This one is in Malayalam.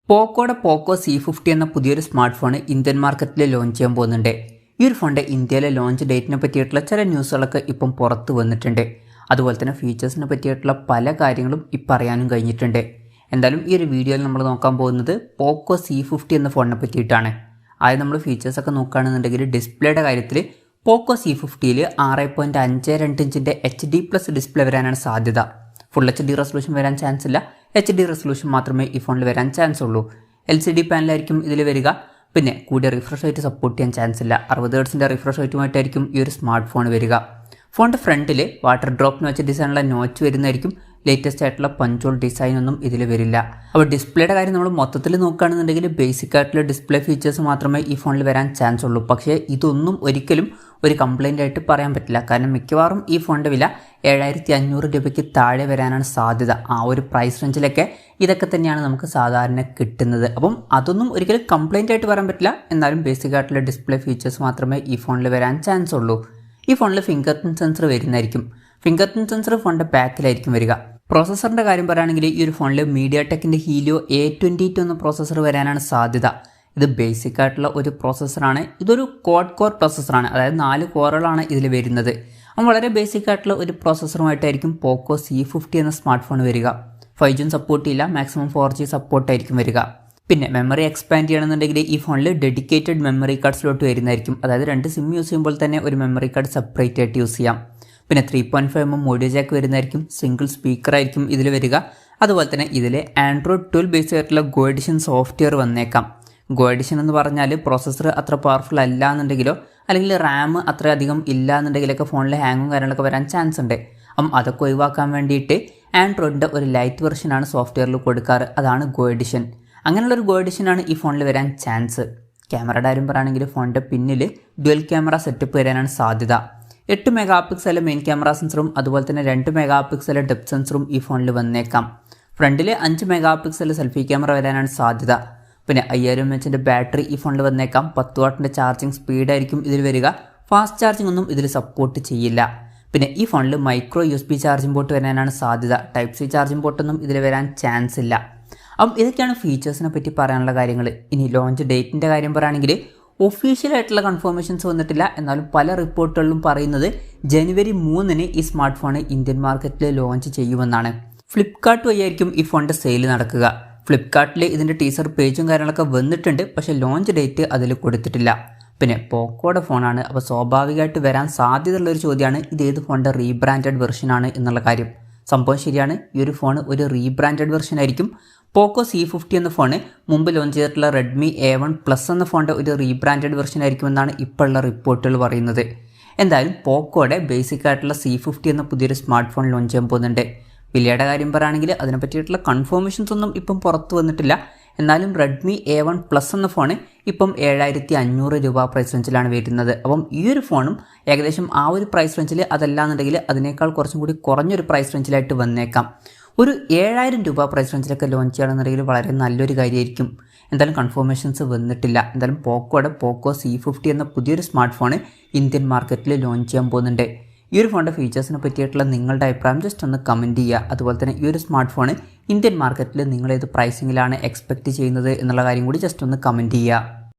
പോക്കോയുടെ പോക്കോ C50 എന്ന പുതിയൊരു സ്മാർട്ട് ഫോൺ ഇന്ത്യൻ മാർക്കറ്റിൽ ലോഞ്ച് ചെയ്യാൻ പോകുന്നുണ്ട്. ഈ ഒരു ഫോണിൻ്റെ ഇന്ത്യയിലെ ലോഞ്ച് ഡേറ്റിനെ പറ്റിയിട്ടുള്ള ചില ന്യൂസുകളൊക്കെ ഇപ്പം പുറത്ത് വന്നിട്ടുണ്ട്. അതുപോലെ തന്നെ ഫീച്ചേഴ്സിനെ പറ്റിയിട്ടുള്ള പല കാര്യങ്ങളും ഇപ്പം അറിയാനും കഴിഞ്ഞിട്ടുണ്ട്. എന്തായാലും ഈ ഒരു വീഡിയോയിൽ നമ്മൾ നോക്കാൻ പോകുന്നത് പോക്കോ C50 എന്ന ഫോണിനെ പറ്റിയിട്ടാണ്. ആദ്യം നമ്മൾ ഫീച്ചേഴ്സൊക്കെ നോക്കുകയാണെന്നുണ്ടെങ്കിൽ ഡിസ്പ്ലേയുടെ കാര്യത്തിൽ പോക്കോ C50യിൽ 6.52 ഇഞ്ചിൻ്റെ HD+ ഡിസ്പ്ലേ വരാനാണ് സാധ്യത. ഫുൾ HD റെസൊല്യൂഷൻ വരാൻ ചാൻസ് ഇല്ല. HD റെസൊല്യൂഷൻ മാത്രമേ ഈ ഫോണിൽ വരാൻ ചാൻസ് ഉള്ളൂ. LCD പാനലായിരിക്കും ഇതിൽ വരിക. പിന്നെ കൂടിയ റിഫ്രഷ് റേറ്റ് സപ്പോർട്ട് ചെയ്യാൻ ചാൻസ് ഇല്ല. 60 ഹെർട്സിൻ്റെ റിഫ്രഷ് റേറ്റുമായിട്ടായിരിക്കും ഈ ഒരു സ്മാർട്ട് ഫോൺ വരിക. ഫോണിൻ്റെ ഫ്രണ്ടിൽ വാട്ടർ ഡ്രോപ്പിന് വെച്ച ഡിസൈനുള്ള നോച്ച് വരുന്നതായിരിക്കും. ലേറ്റസ്റ്റ് ആയിട്ടുള്ള പഞ്ചോൾ ഡിസൈൻ ഒന്നും ഇതിൽ വരില്ല. അപ്പോൾ ഡിസ്പ്ലേയുടെ കാര്യം നമ്മൾ മൊത്തത്തിൽ നോക്കുകയാണെന്നുണ്ടെങ്കിൽ ബേസിക് ആയിട്ടുള്ള ഡിസ്പ്ലേ ഫീച്ചേഴ്സ് മാത്രമേ ഈ ഫോണിൽ വരാൻ ചാൻസ് ഉള്ളൂ. പക്ഷേ ഇതൊന്നും ഒരിക്കലും ഒരു കംപ്ലൈൻ്റ് ആയിട്ട് പറയാൻ പറ്റില്ല. കാരണം മിക്കവാറും ഈ ഫോണിൻ്റെ വില 7500 രൂപയ്ക്ക് താഴെ വരാനാണ് സാധ്യത. ആ ഒരു പ്രൈസ് റേഞ്ചിലൊക്കെ ഇതൊക്കെ തന്നെയാണ് നമുക്ക് സാധാരണ കിട്ടുന്നത്. അപ്പം അതൊന്നും ഒരിക്കലും കംപ്ലൈൻ്റ് ആയിട്ട് പറയാൻ പറ്റില്ല. എന്നാലും ബേസിക് ആയിട്ടുള്ള ഡിസ്പ്ലേ ഫീച്ചേഴ്സ് മാത്രമേ ഈ ഫോണിൽ വരാൻ ചാൻസ് ഉള്ളൂ. ഈ ഫോണിൽ ഫിംഗർ പ്രിൻറ്റ് സെൻസർ വരുന്നതായിരിക്കും. ഫിംഗർ പ്രിൻറ്റ് സെൻസർ ഫോണിൻ്റെ ബാക്കിലായിരിക്കും വരിക. പ്രോസസ്സറിൻ്റെ കാര്യം പറയുകയാണെങ്കിൽ ഈ ഒരു ഫോണിൽ മീഡിയാടെക്കിൻ്റെ ഹീലിയോ A22 എന്ന പ്രോസസ്സർ വരാനാണ് സാധ്യത. ഇത് ബേസിക് ആയിട്ടുള്ള ഒരു പ്രോസസ്സറാണ്. ഇതൊരു ക്വാഡ് കോർ പ്രോസസ്സറാണ്. അതായത് 4 കോറുകളാണ് ഇതിൽ വരുന്നത്. അപ്പോൾ വളരെ ബേസിക് ആയിട്ടുള്ള ഒരു പ്രോസസ്സറുമായിട്ടായിരിക്കും പോക്കോ C50 എന്ന സ്മാർട്ട് ഫോൺ വരിക. 5G സപ്പോർട്ട് ചെയ്യില്ല. മാക്സിമം 4G സപ്പോർട്ടായിരിക്കും വരിക. പിന്നെ മെമ്മറി എക്സ്പാൻഡ് ചെയ്യണമെന്നുണ്ടെങ്കിൽ ഈ ഫോണിൽ ഡെഡിക്കേറ്റഡ് മെമ്മറി കാർഡ് സ്ലോട്ട് വരുന്നതായിരിക്കും. അതായത് 2 സിം യൂസ് ചെയ്യുമ്പോൾ തന്നെ ഒരു മെമ്മറി കാർഡ് സെപ്പറേറ്റ് ആയിട്ട് യൂസ് ചെയ്യാം. പിന്നെ 3.5mm ഓഡിയോ ജാക്ക് വരുന്നതായിരിക്കും. സിംഗിൾ സ്പീക്കറായിരിക്കും ഇതിൽ വരിക. അതുപോലെ തന്നെ ഇതിൽ ആൻഡ്രോയിഡ് 12 ബേസ് ആയിട്ടുള്ള ഗോ എഡിഷൻ സോഫ്റ്റ്വെയർ വന്നേക്കാം. ഗോ എഡിഷൻ എന്ന് പറഞ്ഞാൽ പ്രോസസ്സർ അത്ര പവർഫുൾ അല്ല എന്നുണ്ടെങ്കിലോ അല്ലെങ്കിൽ റാം അത്ര അധികം ഇല്ല എന്നുണ്ടെങ്കിലൊക്കെ ഫോണിൽ ഹാങ്ങും കാര്യങ്ങളൊക്കെ വരാൻ ചാൻസ് ഉണ്ട്. അപ്പം അതൊക്കെ ഒഴിവാക്കാൻ വേണ്ടിയിട്ട് ആൻഡ്രോയിഡിൻ്റെ ഒരു ലൈറ്റ് വെർഷനാണ് സോഫ്റ്റ്വെയറിൽ കൊടുക്കാറ്. അതാണ് ഗോ എഡിഷൻ. അങ്ങനെയുള്ളൊരു ഗോ എഡിഷനാണ് ഈ ഫോണിൽ വരാൻ ചാൻസ്. ക്യാമറയുടെ കാര്യം പറയുകയാണെങ്കിൽ ഫോണിൻ്റെ പിന്നിൽ ഡ്യുവൽ ക്യാമറ സെറ്റപ്പ് വരാനാണ് സാധ്യത. 8 മെഗാ മെയിൻ ക്യാമറ സെൻസറും അതുപോലെ തന്നെ 2 മെഗാ ഡെപ്ത് സെൻസറും ഈ ഫോണിൽ വന്നേക്കാം. ഫ്രണ്ടിൽ 5 മെഗാ സെൽഫി ക്യാമറ വരാനാണ് സാധ്യത. പിന്നെ 5000 mAh ബാറ്ററി ഈ ഫോണിൽ വന്നേക്കാം. 10 വാട്ടിൻ്റെ ചാർജിങ് സ്പീഡായിരിക്കും ഇതിൽ വരിക. ഫാസ്റ്റ് ചാർജിങ് ഒന്നും ഇതിൽ സപ്പോർട്ട് ചെയ്യില്ല. പിന്നെ ഈ ഫോണിൽ മൈക്രോ USB ചാർജിംഗ് പോർട്ട് വരാനാണ് സാധ്യത. Type-C ചാർജിംഗ് പോർട്ടൊന്നും ഇതിൽ വരാൻ ചാൻസ് ഇല്ല. അപ്പം ഇതൊക്കെയാണ് ഫീച്ചേഴ്സിനെ പറ്റി പറയാനുള്ള കാര്യങ്ങൾ. ഇനി ലോഞ്ച് ഡേറ്റിൻ്റെ കാര്യം പറയുകയാണെങ്കിൽ ഒഫീഷ്യലായിട്ടുള്ള കൺഫർമേഷൻസ് വന്നിട്ടില്ല. എന്നാലും പല റിപ്പോർട്ടുകളിലും പറയുന്നത് ജനുവരി 3 ഈ സ്മാർട്ട് ഫോൺ ഇന്ത്യൻ മാർക്കറ്റിൽ ലോഞ്ച് ചെയ്യുമെന്നാണ്. ഫ്ലിപ്കാർട്ട് വഴിയായിരിക്കും ഈ ഫോണിൻ്റെ സെയിൽ നടക്കുക. ഫ്ലിപ്കാർട്ടിൽ ഇതിൻ്റെ ടീസർ പേജും കാര്യങ്ങളൊക്കെ വന്നിട്ടുണ്ട്. പക്ഷേ ലോഞ്ച് ഡേറ്റ് അതിൽ കൊടുത്തിട്ടില്ല. പിന്നെ പോക്കോയുടെ ഫോണാണ്. അപ്പോൾ സ്വാഭാവികമായിട്ട് വരാൻ സാധ്യതയുള്ളൊരു ചോദ്യമാണ് ഇത് ഏത് ഫോണിൻ്റെ റീബ്രാൻഡഡ് വെർഷനാണ് എന്നുള്ള കാര്യം. സംഭവം ശരിയാണ്. ഈ ഒരു ഫോൺ ഒരു റീബ്രാൻഡഡ് വെർഷൻ ആയിരിക്കും. പോക്കോ C50 എന്ന ഫോണ് മുമ്പ് ലോഞ്ച് ചെയ്തിട്ടുള്ള റെഡ്മി A1+ എന്ന ഫോണിൻ്റെ ഒരു റീബ്രാൻഡഡ് വെർഷൻ ആയിരിക്കുമെന്നാണ് ഇപ്പോഴുള്ള റിപ്പോർട്ടുകൾ പറയുന്നത്. എന്തായാലും പോക്കോയുടെ ബേസിക് ആയിട്ടുള്ള C50 എന്ന പുതിയൊരു സ്മാർട്ട് ഫോൺ ലോഞ്ച് ചെയ്യാൻ പോകുന്നുണ്ട്. വിലയുടെ കാര്യം പറയുകയാണെങ്കിൽ അതിനെ പറ്റിയിട്ടുള്ള കൺഫർമേഷൻസ് ഒന്നും ഇപ്പം പുറത്ത് വന്നിട്ടില്ല. എന്നാലും റെഡ്മി A1+ എന്ന ഫോണ് ഇപ്പം 7500 രൂപ പ്രൈസ് റേഞ്ചിലാണ് വരുന്നത്. അപ്പം ഈ ഒരു ഫോണും ഏകദേശം ആ ഒരു പ്രൈസ് റേഞ്ചിൽ അതല്ലാന്നുണ്ടെങ്കിൽ അതിനേക്കാൾ കുറച്ചും കൂടി കുറഞ്ഞൊരു പ്രൈസ് റേഞ്ചിലായിട്ട് വന്നേക്കാം. ഒരു 7000 രൂപ പ്രൈസ് റേഞ്ചിലൊക്കെ ലോഞ്ച് ചെയ്യുകയാണെന്നുണ്ടെങ്കിൽ വളരെ നല്ലൊരു കാര്യമായിരിക്കും. എന്തായാലും കൺഫർമേഷൻസ് വന്നിട്ടില്ല. എന്തായാലും പോക്കോയുടെ പോക്കോ C50 എന്ന പുതിയൊരു സ്മാർട്ട് ഫോൺ ഇന്ത്യൻ മാർക്കറ്റിൽ ലോഞ്ച് ചെയ്യാൻ പോകുന്നുണ്ട്. ഈ ഒരു ഫോണിൻ്റെ ഫീച്ചേഴ്സിനെ പറ്റിയിട്ടുള്ള നിങ്ങളുടെ അഭിപ്രായം ജസ്റ്റ് ഒന്ന് കമൻറ്റ് ചെയ്യുക. അതുപോലെ തന്നെ ഈ ഒരു സ്മാർട്ട് ഫോൺ ഇന്ത്യൻ മാർക്കറ്റിൽ നിങ്ങളേത് പ്രൈസിങ്ങിലാണ് എക്സ്പെക്റ്റ് ചെയ്യുന്നത് എന്നുള്ള കാര്യം കൂടി ജസ്റ്റ് ഒന്ന് കമൻറ്റ് ചെയ്യുക.